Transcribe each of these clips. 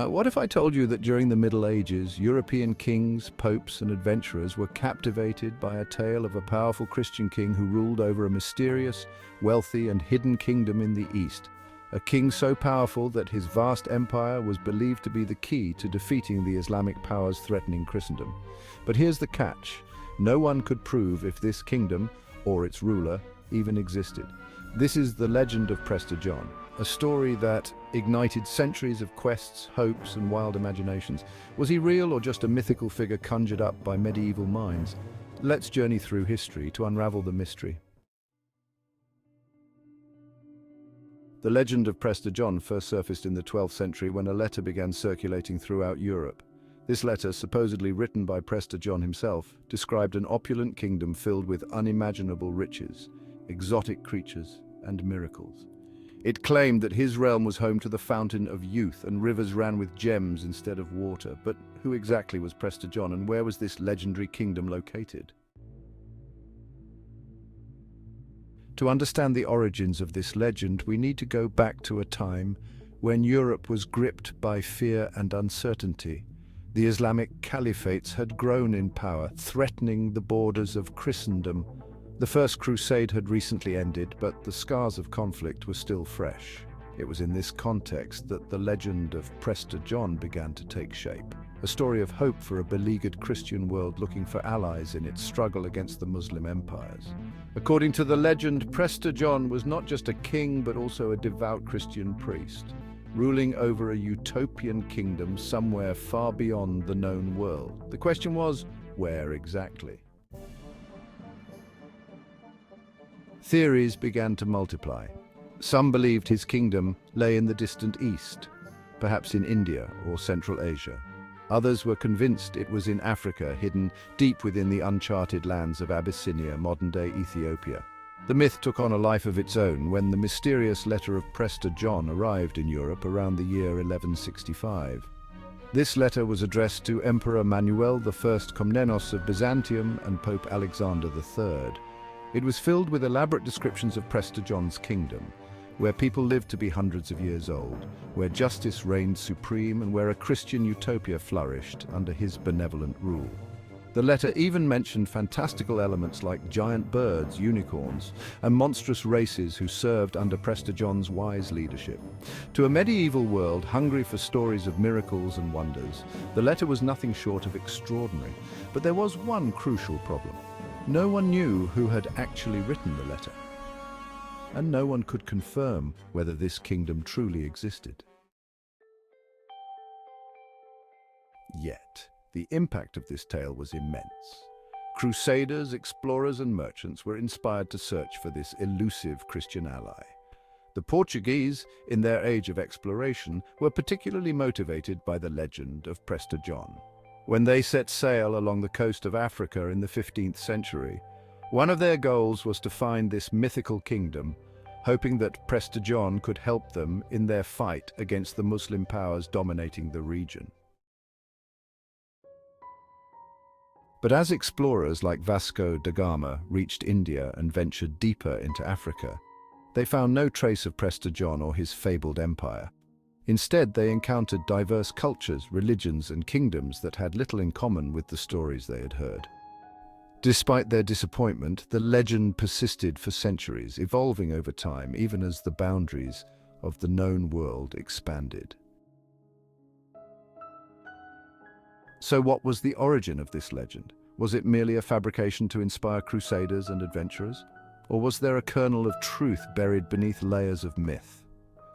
What if I told you that during the Middle Ages, European kings, popes, and adventurers were captivated by a tale of a powerful Christian king who ruled over a mysterious, wealthy, and hidden kingdom in the East? A king so powerful that his vast empire was believed to be the key to defeating the Islamic powers threatening Christendom. But here's the catch. No one could prove if this kingdom, or its ruler, even existed. This is the legend of Prester John, a story that ignited centuries of quests, hopes, and wild imaginations. Was he real or just a mythical figure conjured up by medieval minds? Let's journey through history to unravel the mystery. The legend of Prester John first surfaced in the 12th century when a letter began circulating throughout Europe. This letter, supposedly written by Prester John himself, described an opulent kingdom filled with unimaginable riches, exotic creatures, and miracles. It claimed that his realm was home to the fountain of youth and rivers ran with gems instead of water. But who exactly was Prester John, and where was this legendary kingdom located? To understand the origins of this legend, we need to go back to a time when Europe was gripped by fear and uncertainty. The Islamic caliphates had grown in power, threatening the borders of Christendom. The First Crusade had recently ended, but the scars of conflict were still fresh. It was in this context that the legend of Prester John began to take shape, a story of hope for a beleaguered Christian world looking for allies in its struggle against the Muslim empires. According to the legend, Prester John was not just a king, but also a devout Christian priest, ruling over a utopian kingdom somewhere far beyond the known world. The question was, where exactly? Theories began to multiply. Some believed his kingdom lay in the distant east, perhaps in India or Central Asia. Others were convinced it was in Africa, hidden deep within the uncharted lands of Abyssinia, modern-day Ethiopia. The myth took on a life of its own when the mysterious letter of Prester John arrived in Europe around the year 1165. This letter was addressed to Emperor Manuel I Komnenos of Byzantium and Pope Alexander III. It was filled with elaborate descriptions of Prester John's kingdom, where people lived to be hundreds of years old, where justice reigned supreme, and where a Christian utopia flourished under his benevolent rule. The letter even mentioned fantastical elements like giant birds, unicorns, and monstrous races who served under Prester John's wise leadership. To a medieval world hungry for stories of miracles and wonders, the letter was nothing short of extraordinary. But there was one crucial problem. No one knew who had actually written the letter, and no one could confirm whether this kingdom truly existed. Yet, the impact of this tale was immense. Crusaders, explorers, and merchants were inspired to search for this elusive Christian ally. The Portuguese, in their age of exploration, were particularly motivated by the legend of Prester John. When they set sail along the coast of Africa in the 15th century, one of their goals was to find this mythical kingdom, hoping that Prester John could help them in their fight against the Muslim powers dominating the region. But as explorers like Vasco da Gama reached India and ventured deeper into Africa, they found no trace of Prester John or his fabled empire. Instead, they encountered diverse cultures, religions, and kingdoms that had little in common with the stories they had heard. Despite their disappointment, the legend persisted for centuries, evolving over time, even as the boundaries of the known world expanded. So what was the origin of this legend? Was it merely a fabrication to inspire crusaders and adventurers? Or was there a kernel of truth buried beneath layers of myth?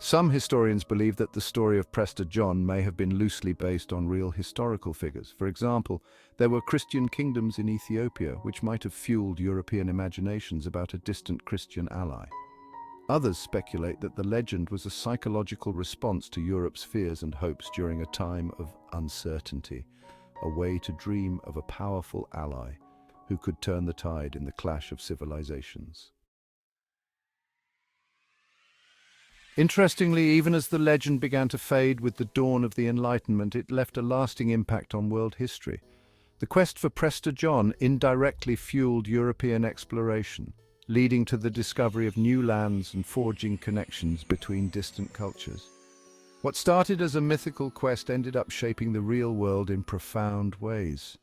Some historians believe that the story of Prester John may have been loosely based on real historical figures. For example, there were Christian kingdoms in Ethiopia, which might have fueled European imaginations about a distant Christian ally. Others speculate that the legend was a psychological response to Europe's fears and hopes during a time of uncertainty, a way to dream of a powerful ally who could turn the tide in the clash of civilizations. Interestingly, even as the legend began to fade with the dawn of the Enlightenment, it left a lasting impact on world history. The quest for Prester John indirectly fueled European exploration, leading to the discovery of new lands and forging connections between distant cultures. What started as a mythical quest ended up shaping the real world in profound ways.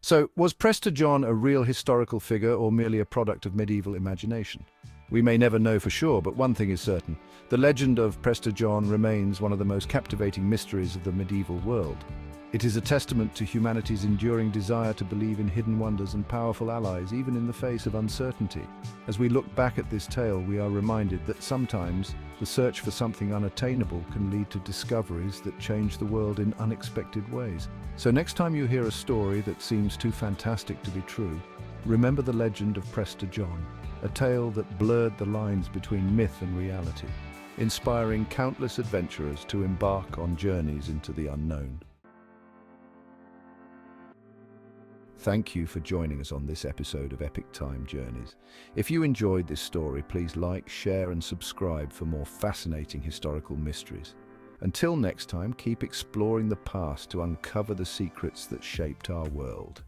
So, was Prester John a real historical figure or merely a product of medieval imagination? We may never know for sure, but one thing is certain. The legend of Prester John remains one of the most captivating mysteries of the medieval world. It is a testament to humanity's enduring desire to believe in hidden wonders and powerful allies, even in the face of uncertainty. As we look back at this tale, we are reminded that sometimes the search for something unattainable can lead to discoveries that change the world in unexpected ways. So next time you hear a story that seems too fantastic to be true, remember the legend of Prester John, a tale that blurred the lines between myth and reality, inspiring countless adventurers to embark on journeys into the unknown. Thank you for joining us on this episode of Epic Time Journeys. If you enjoyed this story, please like, share and subscribe for more fascinating historical mysteries. Until next time, keep exploring the past to uncover the secrets that shaped our world.